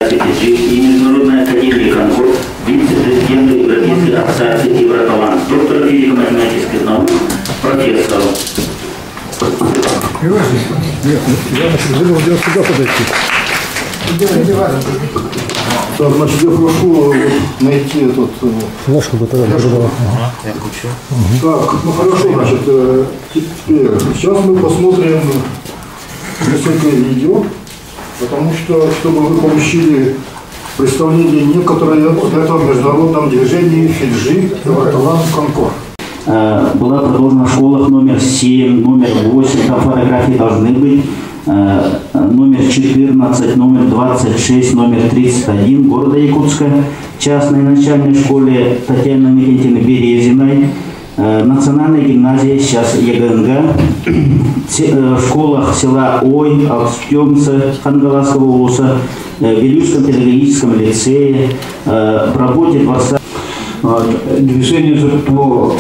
и Международной академии Конкорд, вице-президенту Европейской ассоциации Евроталант, доктора физико-математических наук, профессору. Я думал, сюда подойти. Так, значит, я прошу найти этот... Флешку бы тогда передала. Я включу. Так, ну хорошо, значит, теперь, сейчас мы посмотрим несколько видео, потому что, чтобы вы получили представление некоторое об этом международном движении Фиджи Евроталант Конкорд. Была продолжена в школах номер 7, номер 8, там фотографии должны быть, номер 14, номер 26, номер 31 города Якутска, частной начальной школе Татьяны Микентьевны Березиной, национальной гимназии, сейчас ЕГНГ, в школах села Ой, Алстемца, Хангаласского улуса, в Вилюйском педагогическом лицее, в работе дворца. Движение ЖИПТО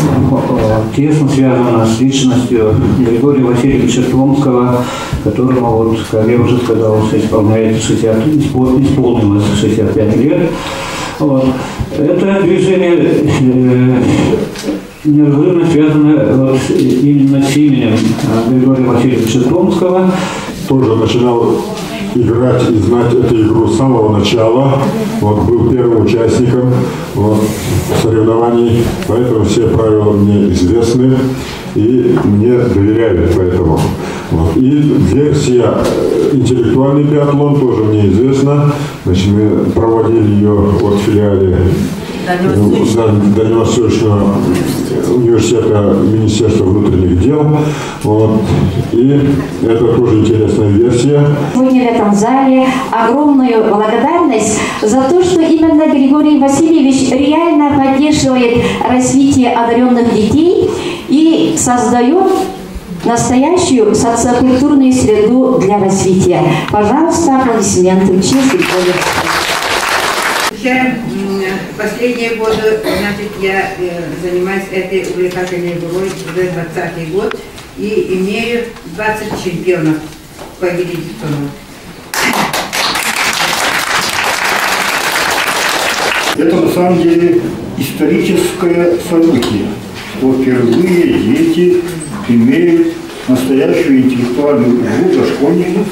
тесно связано с личностью Григория Васильевича Томского, которому, вот, как я уже сказал, исполнилось 65 лет. Вот. Это движение неразрывно связано вот именно с именем Григория Васильевича Томского. Тоже начинал играть и знать эту игру с самого начала. Вот, был первым участником соревнований, поэтому все правила мне известны и мне доверяют поэтому. Вот. И версия интеллектуальный биатлон тоже мне известна. Значит, мы проводили ее в филиале Дальневосточного университета Министерства внутренних дел. Вот. И это тоже интересная версия. Сегодня в этом зале огромную благодарность за то, что именно Григорий Васильевич реально поддерживает развитие одаренных детей и создает настоящую социокультурную среду для развития. Пожалуйста, аплодисменты в честь Григория. Последние годы, значит, я занимаюсь этой увлекательной игрой уже 20-й год и имею 20 чемпионов по величину. Это на самом деле историческое событие, что впервые дети имеют настоящую интеллектуальную игру для школьников,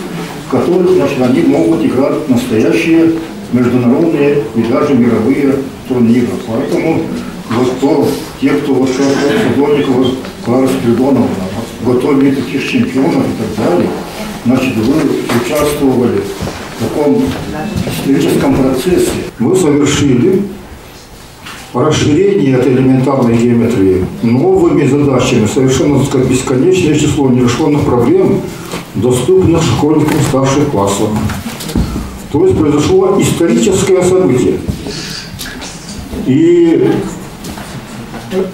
в которых, значит, они могут играть настоящие международные и даже мировые турниры. Поэтому вот те, кто вот Судонникова, Клара Спиридонова готовили таких чемпионов и так далее, значит, вы участвовали в таком историческом процессе. Мы совершили расширение этой элементарной геометрии новыми задачами, совершенно, так сказать, бесконечное число нерешенных проблем, доступных школьникам старших классов. То есть произошло историческое событие. И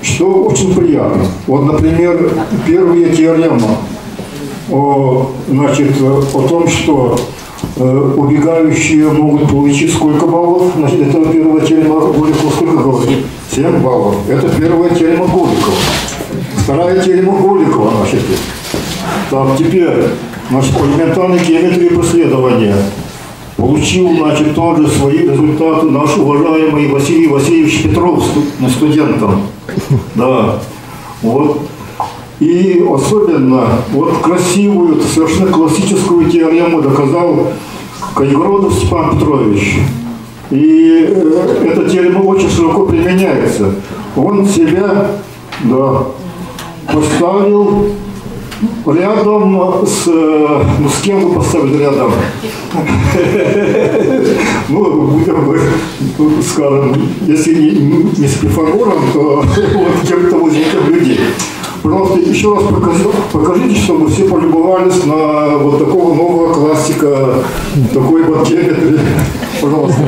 что очень приятно. Вот, например, первая теорема о том, что убегающие могут получить сколько баллов. Значит, это первая теорема Голикова. Сколько говорит? 7 баллов. Это первая теорема Голикова. Вторая теорема Голикова, значит. Так, теперь, значит, по элементарной геометрии преследования получил, значит, тоже свои результаты наш уважаемый Василий Васильевич Петров, студентом. Да. Вот. И особенно вот красивую, совершенно классическую теорему доказал Кайгородов Степан Петрович. И эта теорема очень широко применяется. Он себя, да, поставил рядом с... Ну, с кем вы поставили рядом? Ну, будем, скажем, если не с Пифагором, то вот кем-то возле этих людей. Пожалуйста, еще раз покажите, чтобы все полюбовались на вот такого нового классика, такой вот геометрии. Пожалуйста.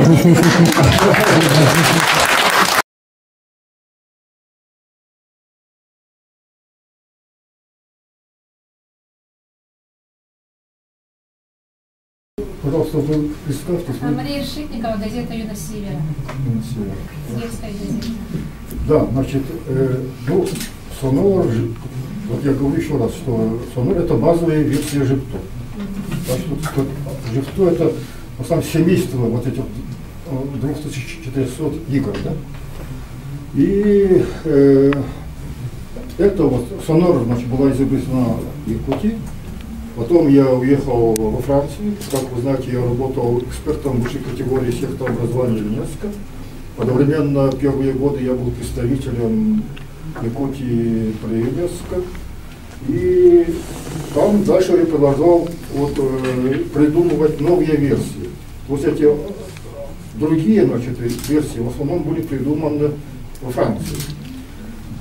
Пожалуйста, вы представьтесь. Мария Решетникова, газета «Юность Севера». Светская газета. Да, значит, ну, Сонор, вот я говорю еще раз, что Сонор — это базовая версия ЖИПТО. Так что ЖИПТО — это сам семейство вот этих 2400 игр, да? И это вот сонор, значит, была изобретена в Якутии. Потом я уехал во Францию. Как вы знаете, я работал экспертом высшей категории сектора образования ЮНЕСКО. Одновременно первые годы я был представителем Якутии при ЮНЕСКО. И там дальше я продолжал вот, придумывать новые версии. Вот эти другие, значит, версии в основном были придуманы во Франции.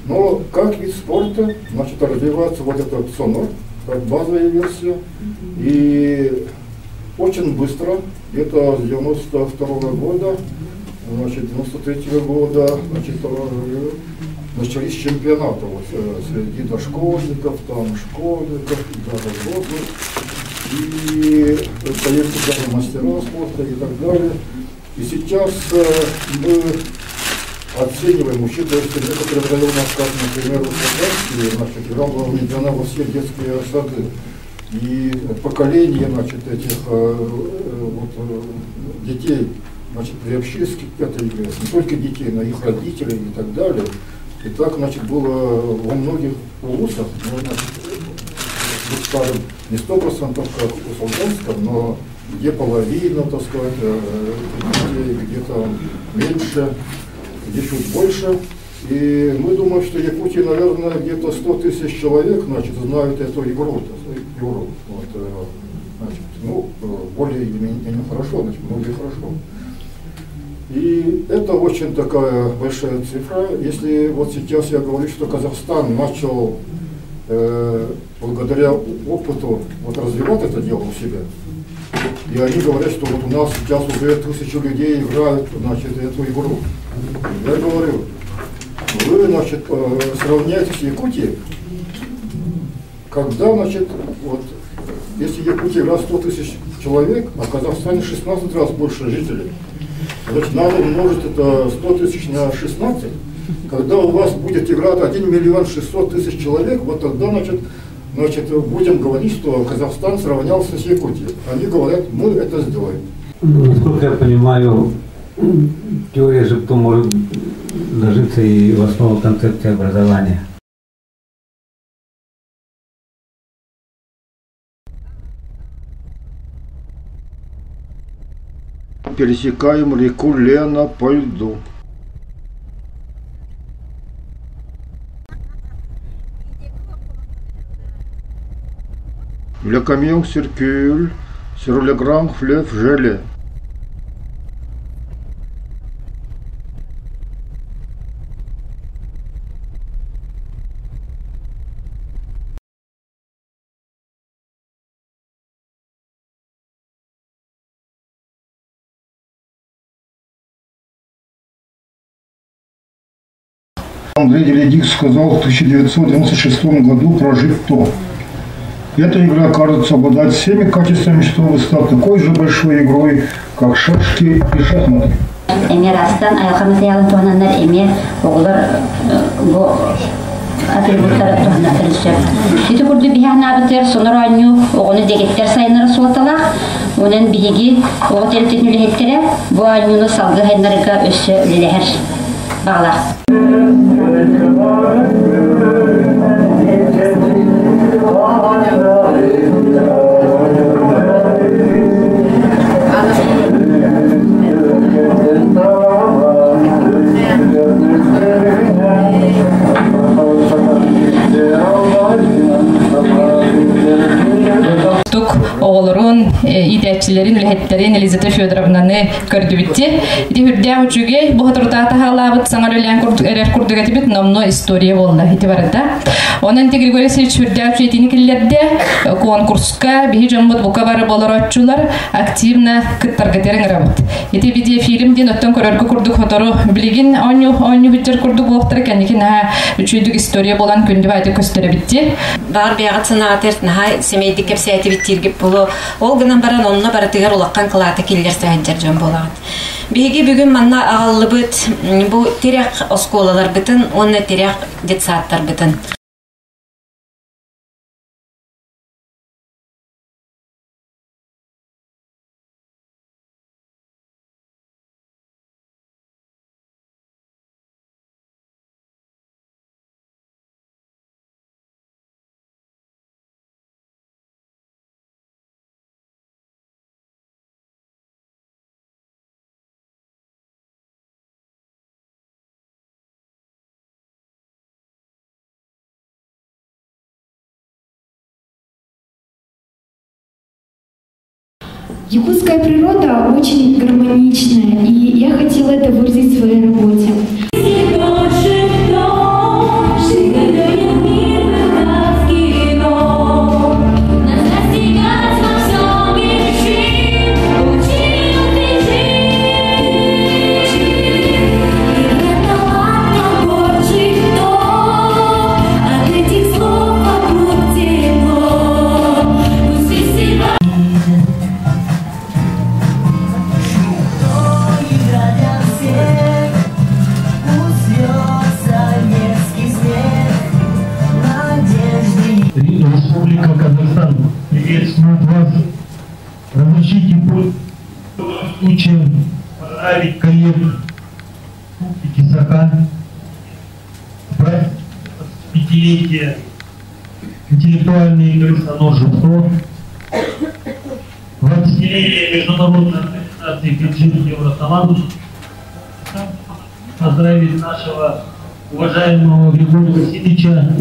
Но как вид спорта, значит, развивается вот этот сонор, как базовая версия. И очень быстро, где-то с 92 года, значит, 93 года, значит, начались чемпионаты вот, среди дошкольников, там, школьников, даже взрослых. И появились даже мастера спорта и так далее. И сейчас мы оцениваем, учитывая, что некоторые районы, как, например, в Краснодарске, значит, игра была внедрена во все детские сады. И поколение, значит, этих вот, детей, значит, приобщились к этой игре, не только детей, но и их родителей и так далее. И так, значит, было во многих вузах, ну, значит, скажем, не 100% как у Солденском, но где половина, так сказать, где-то меньше, где чуть больше. И мы думаем, что в Якутии, наверное, где-то 100 тысяч человек, значит, знают эту игру. Вот, значит, ну, более или менее хорошо, значит, многие хорошо. И это очень такая большая цифра. Если вот сейчас я говорю, что Казахстан начал благодаря опыту вот, развивать это дело у себя, и они говорят, что вот у нас сейчас уже 1000 людей играют, значит, эту игру. Я говорю, вы, значит, сравняете с Якутией, когда, значит, вот, если в Якутии играет 100 тысяч человек, а в Казахстане 16 раз больше жителей, значит, надо умножить это 100 тысяч на 16. Когда у вас будет играть 1 600 000 человек, вот тогда, значит, будем говорить, что Казахстан сравнялся с Якутией. Они говорят, мы это сделаем. Насколько я понимаю, теория же потом может ложиться и в основу концепции образования. Пересекаем реку Лена по льду. Le camion circule sur le grand fleuve gelé. Андрей Деледик сказал в 1996 году прожить то. Эта игра, кажется, обладает всеми качествами, чтобы стать такой же большой игрой, как шашки и шахматы. Эмирастан аяқамыз ялын туғанандар эме оғылар бұ атрибуттары туғандар тілішер. Еті күрді бияғына бітер, соныр айну оғыны дегеттер сайынары суаталақ, оның биеги оғы телтетін үлігеттері бұ айнуны салғы хайнарға өсі үлілер бағалар. Оğulurun, idetçilerin, ülhetlerin Elizabeth Fyodorovna'nı gördü bitti. Hürdüğe uçuğu bu hatırda tahalabıt sana ölen erer kurdu getibit nomno istoriya oldu. Hiti varada. Onun da Grigoriy Serich hürdüğe uçuğu etiniklerde konkurska bihi jambut buka varı bolaratçular aktivna kıttargaterin rabıt. Hiti video filmden ötten körörgü kurduk fotoğrafı bilgin onyu bütçer kurduk boğaktara kendikin uçuğuduk istoriya bolan kündü vaydı köstere bitti. Бар бягатсына атертна семейдик кепсияти биттиргип болу. Ол гынан баран онна баратыгар улаккан кылаты киллер сәһәҗәр жон болагат. Биги бүгүн манна агаллыбыт бу терек осколалар битен, онна терек детсаттар битен. Якутская природа очень гармоничная, и я хотела это выразить в своей работе. Республика Казахстан приветствует вас. Разрешите случаем поздравить коллег Республики Саха праздник 25-летия интеллектуальной игры «Станор-Жукто», 20-летия международной организации бюджет Евросоюза. Поздравить нашего уважаемого Григория Васильевича.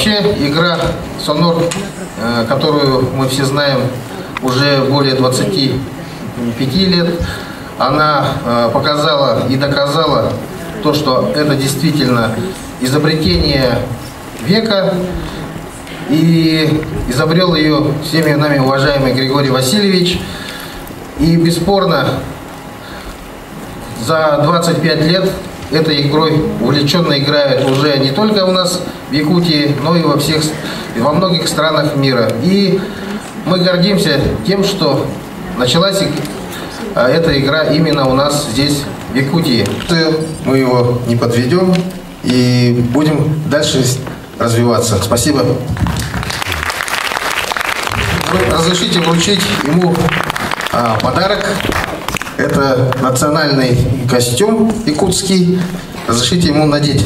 Вообще игра «Сонор», которую мы все знаем уже более 25 лет, она показала и доказала то, что это действительно изобретение века, и изобрел ее всеми нами уважаемый Григорий Васильевич. И бесспорно за 25 лет этой игрой увлеченно играют уже не только у нас в Якутии, но и во многих странах мира. И мы гордимся тем, что началась эта игра именно у нас здесь, в Якутии. Мы его не подведем и будем дальше развиваться. Спасибо. Разрешите вручить ему подарок. Это национальный костюм якутский. Разрешите ему надеть.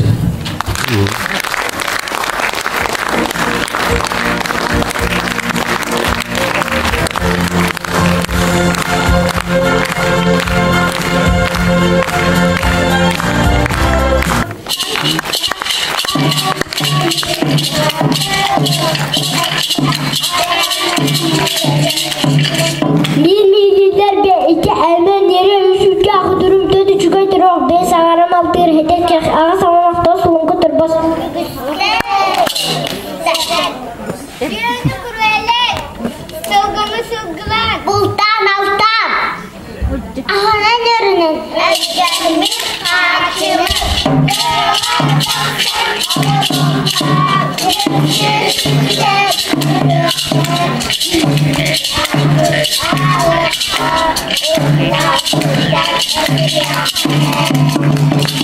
Yeah.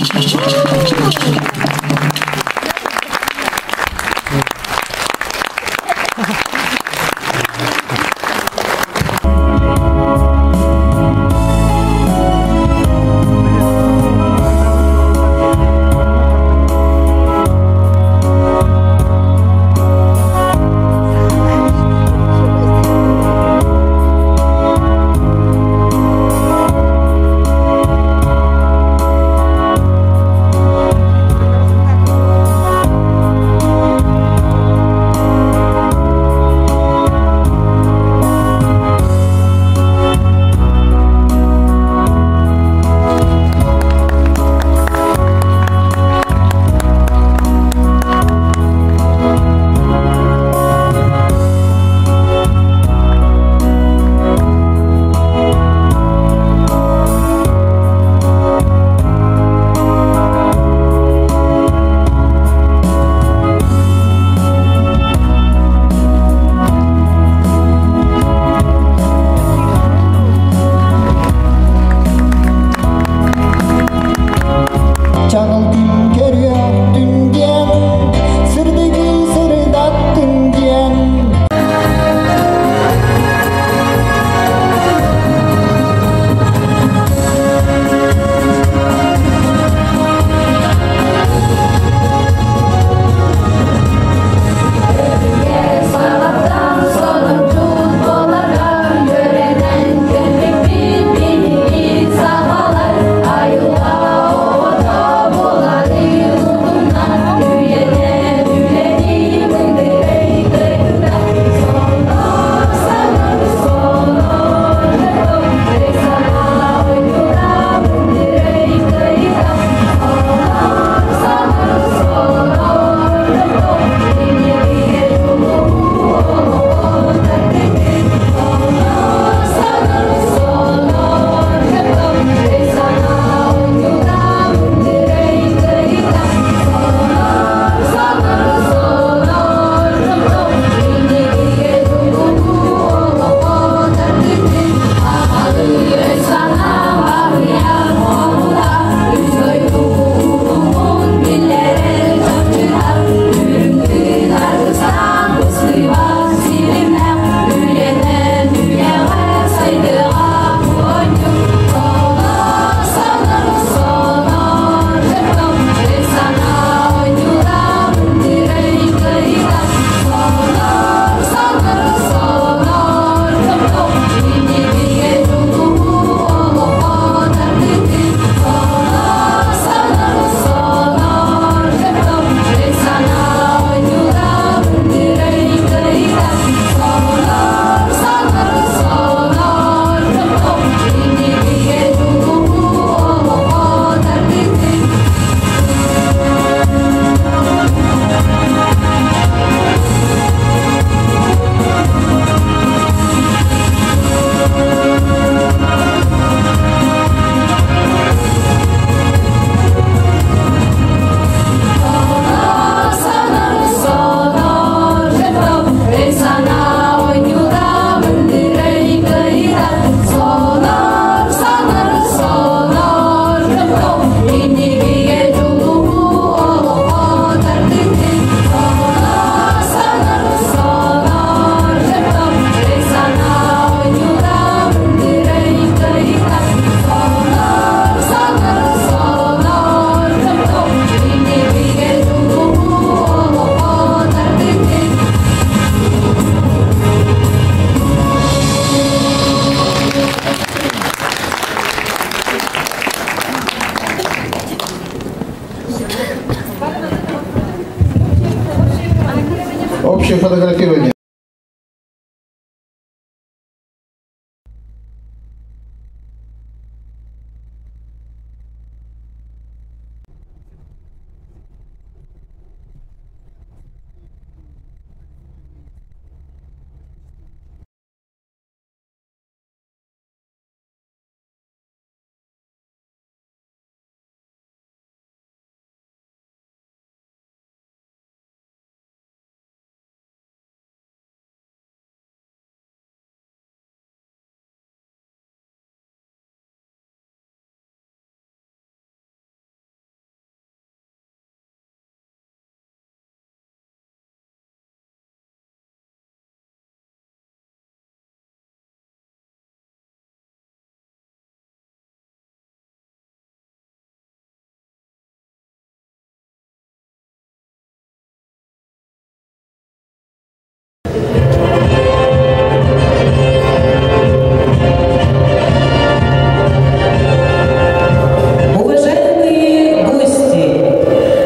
фотографирование.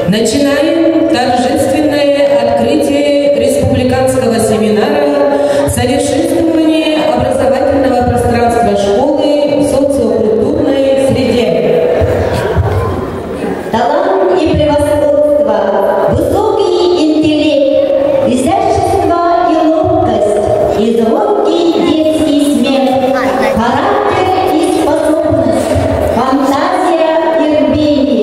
Начинаем торжественное открытие республиканского семинара «Совершенствование образовательного пространства школы в социокультурной среде». Талант и превосходство, высокий интеллект, изящество и ловкость, и звонкий детский смех, характер и способность, фантазия и рвение.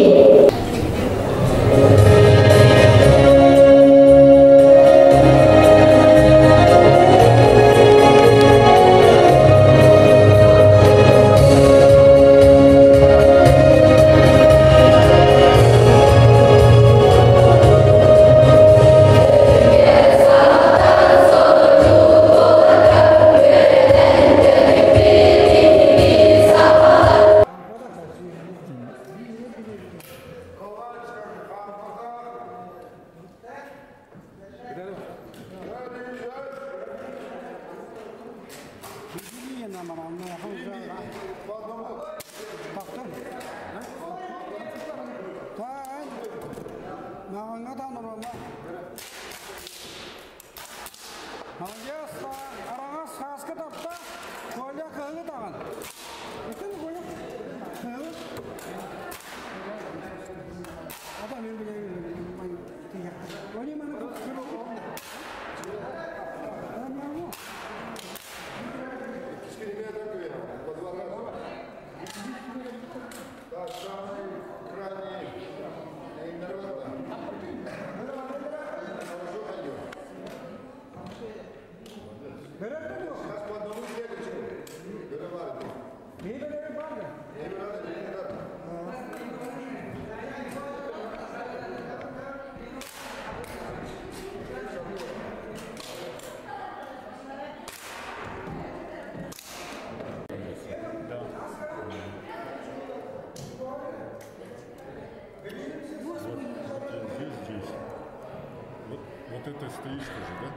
Вот это стоишь тоже, да?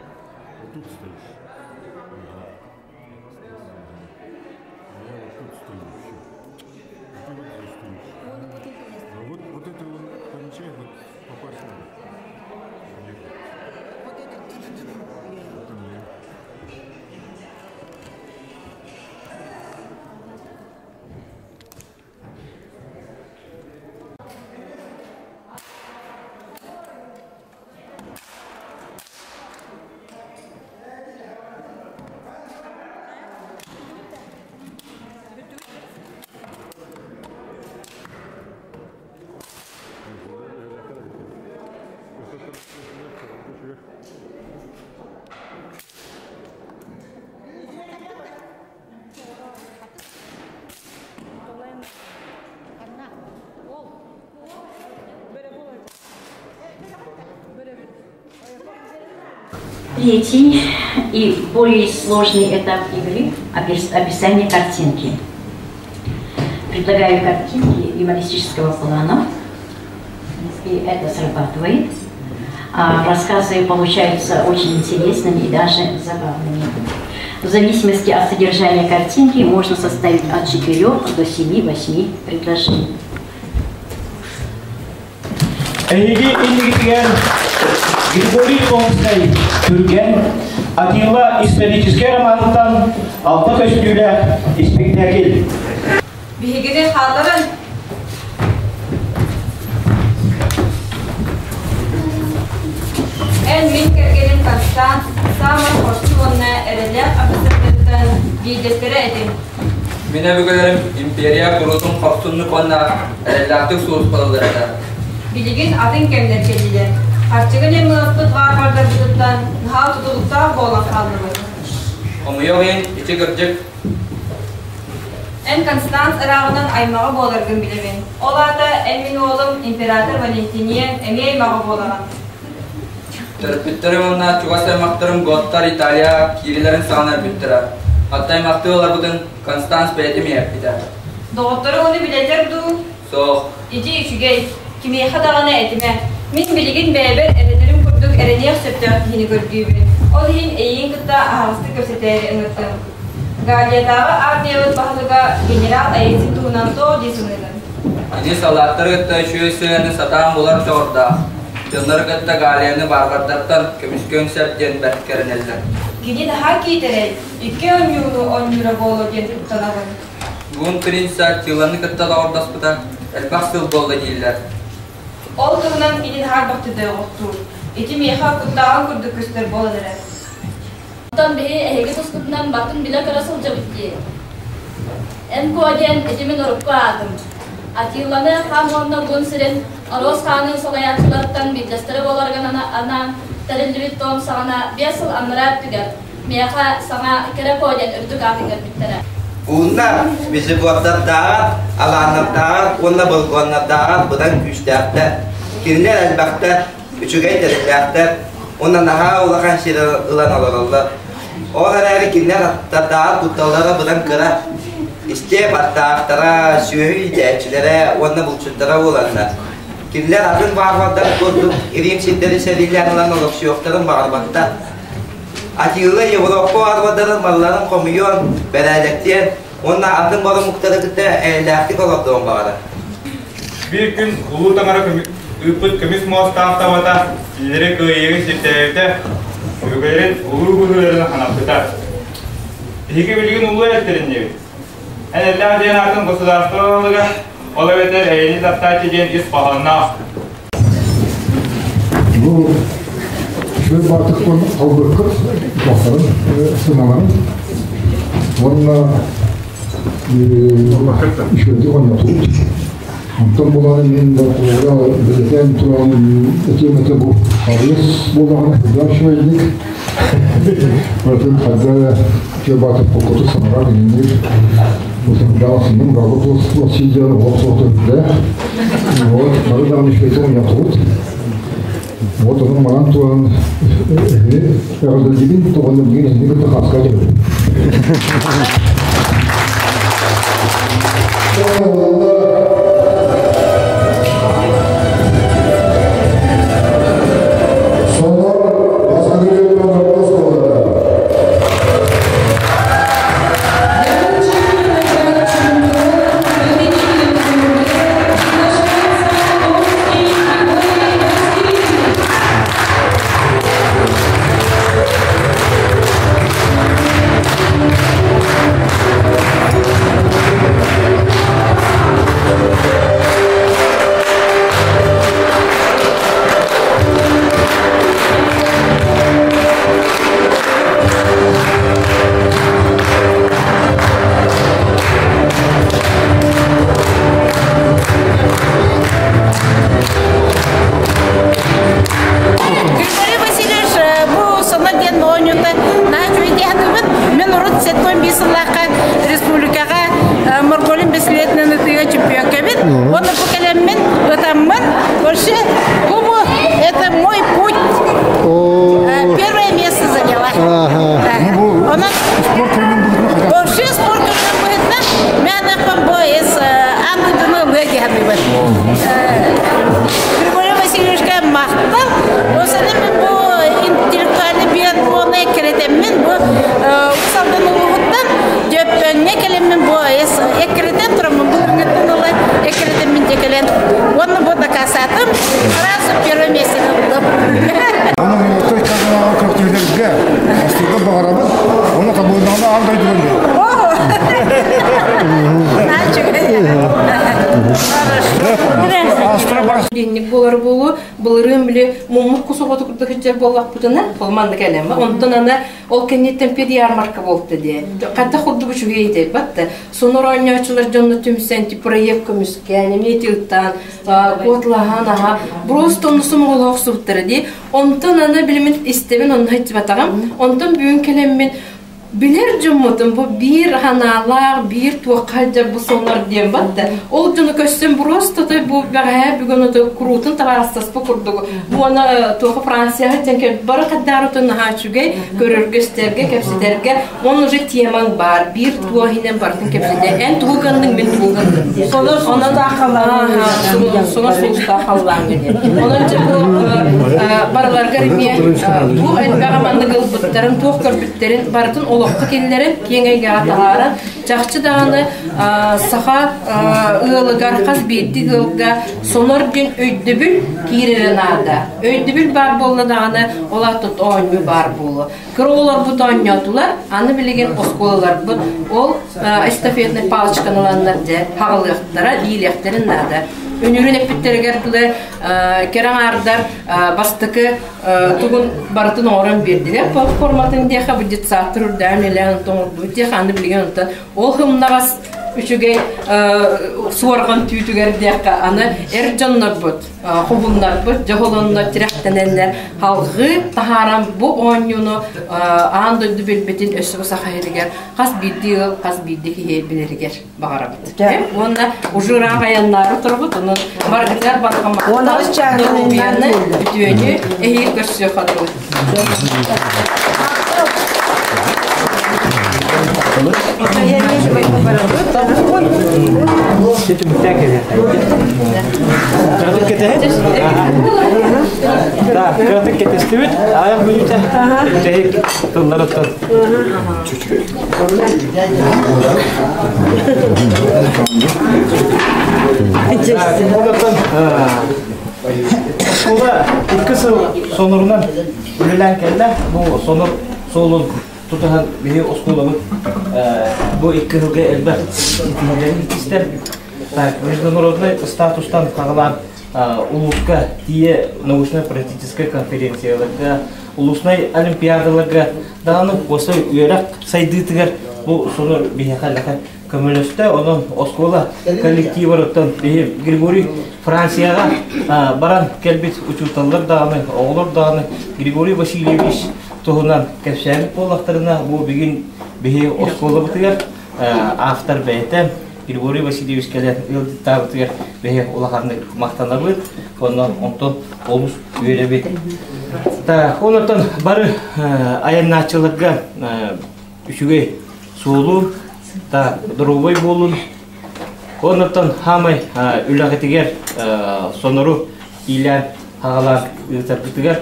Вот тут стоишь. Ага. Я вот тут стою еще. А ты вот здесь стоишь. А вот это он помечает, вот попасть надо. Нет. Это нет. Третий и более сложный этап игры – описание картинки. Предлагаю картинки юмористического плана, и это срабатывает. Рассказы получаются очень интересными и даже забавными. В зависимости от содержания картинки можно составить от 4 до 7-8 предложений. Григорий Томский түрген Атила исторический романдан алты көстүлі спектакль. Бигине халарын En min kergelin kastan sama hoşçuğuna ereler apısırlıktan giydetlere edin. Mine bugünlerim imperiya kurulun kapsunlu konna erelatlık soğuz kalalarında. Biligin adın kemler geliler. Harçıgın en mınıflık var vardır buduttan nahal tutulukta boğulan kalmalı. Omuyoğun içi gırcık. En Konstans Irağı'nın aymağı boğulargın bilimin. Ola da en min oğlum İmparator Valentinian emeği mağı boğulan. Törpüttürüm onunla çuvasamaklarım Gottar, İtalya, Kirilerin sağlar büttürer. Hatta maktığı olar budun Konstans beytimi yapıda. Doğutları onu bilecek du. Soğuk. İci içigey. Kimi xadağına etime. Min biligin beyber erelerim kurduk ereniyek söptüğünü gördüğümü. O dihin eyin gıtta ağızlı gösterleri ınıttım. Galiyadağı Arnavut bahlıga general ayetsin tuğunan to disunuyla. İni salatları gıtta şu üstülerini satan bular çoğurda. Canları gıtta galiyani barbardattan kömüskön septen bertkerin eller. Gini daha giyitere. 2 10 euro bolu gen tuttanavın. Bugün prinsa çığlanı gıtta da ordaspıda elbastıl bolda değiller. Ol tuğunan gini daha baktı da yoktur. İti miha kuttağın kurduk üstler boladıra. Tan behi ehege tuskutnan batın bile karasıl cavitli. En koyen etimin orukku adım. Atiyılanı ham onda gun siren Aros Khan'ın solayatçılardan bilgestere olargan ana terindivit tom sana biasıl anlarat tüger. Miyaha sana kere koyen ördük atıger bittere. Una bizi buatlar dağıt, alanlar dağıt, onunla balkonlar dağıt, budan güçlerdir. Kirler elbette, üçüge teriklerdir. Ondan daha ulağan şeyler ılan alırlar. O kadar kirler dağıt, kuttalara budan kırar. İşte battağıtlara, süğü ihtiyaçlara, onunla bulçutlara olanlar. Kirler adın bağırmadan kurduk, irin şiddeli serilen olan oluksu yokların bağırmakta. Atıyla Avrupa arvadarın malların komyon belaylıkten, onunla adın bağlı muhtarlıkta eğlerlik olabdığım bağlı. Bir gün Ulu Tanrı Üpüt Kömüs Mostaf'ta vata ileri kıyığı şiddette Ülgelerin Ulu Gülülerini hanaptılar. İki bilgin Ulu elterindevi. En eller diyen artın gusularsızlığı olaveter eğini zapta çiğen ispahanna. Bu şöyle artık onun aldığı dostların, sınavların onunla işledi onunla tut. Ondan bunların en de orada belirten turan etimete bu arayız bulağına kadar şöyledik. Zaten kadar kebatı pokutu sanarak indir. Bu sefer Galapagos procedure обслуживает, вот, надо нам еще это у меня тут. Вот он манан то он раздобин, то он не будет хаскать. Ekretem, Денник болар болу, булырым биле муммук кусуготу курдыгычар боллак бутына, болманды келем. Онтон ана ол кеннеттен педиармарка болду де. Ката хурду бучу гейде, батта. Соноранячылар жонно түмсен тип проект көмүскәне, метилтан, котлаган аха. Просто онусу моголок суттыр ди. Онтон ана билимин истебен онны айтып атагам. Онтон бүгүн келеммен Bilir cumhurun bu bir hanalar, bir tuğkalca bu sonlar diyen battı. O cunu köşsün burası da bu bağaya bir günü de kurutun tabarastas bu kurduğu. Bu ona tuğu Fransa'ya çünkü bara kadar otun haçuge görür gösterge kepsiderge. Onun же teman var. Bir tuğu hinem var kepside. En tuğu gandın ben tuğu gandın. Sonra da kalan sonra sonuçta kalan diye. Onun için bu baralar garimiye bu en bağamandı gılbıtların tuğu körbütlerin baratın olukta kellerin kengeyge ataların жақчы дағаны саха ылыгар қаз бетті ылға сонор ден өйдібіл кейрерін ады. Өйдібіл бар болы дағаны ола тұт ойны бар болы. Кір олар бұд ойнатылар, аны білеген осколалар бұд. Ол эстафетный палычқаналанлар де хағылықтара, дейілектерін ады. Өнерін әппеттерігер бұлы керен ардар бастықы тұғын барытын орын берділер. Бұл форматын деқа бұдет сатыр үрдән әлән тоңырды. Деқа аны білген ұнтан. Ол хымнағас үшіге суарған түйтігер деқа аны әрджанлар бұд, құбылнар бұд, жоғылынлар тірәқтененлер. Халғы тахаран бұ ойныны аңдойды бөлбетін өсі бұса қайылығер. Қаз бейді хей білергер бағара бұд. Онына ұжыра қаянлары тұр бұд. Барғызар барқама. Онағыз жағын бүтіөні әйір көрсі қады бұд. Itu bisa kita. Kalau kita, dah kalau kita steward, ayam punya jadi tundar tund. Şurada ikisi sonurundan ürelen kelle bu sonur solun. Tutuhan bihi oskulalı bu iki hüge elbet itinlerin ister. Международный статустан кағылан улуска тие научно-практическая конференцияларға, улусной олимпиадаларға дағаны осы үйерек сайдытығар бұл соны бейхалаға көмілісті. Оның оскола коллективарыттан Григорий Францияға баран келбет учуталар дағаны, оғылар дағаны Григорий Васильевич Туғынан кәпшәлік болақтарына бұл бігін бейі оскола бұтығар автор бәйті Григорий Васильевич кәлер елдіттар бұтығар бейі олақарны мақтанар бұд. Онтон олыс үйері бет. Онытын бары аяннатшыларға үшіге суылу, дұрубай болын. Онытын хамай үләғетігер соныру илян ағалар үлтар бұтығар.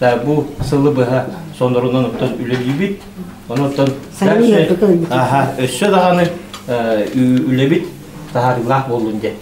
Бұл сылы бұға сонырынан ұттан үлі бит. Онытын өссі дағаны үлі бит. Тағарылақ болын де.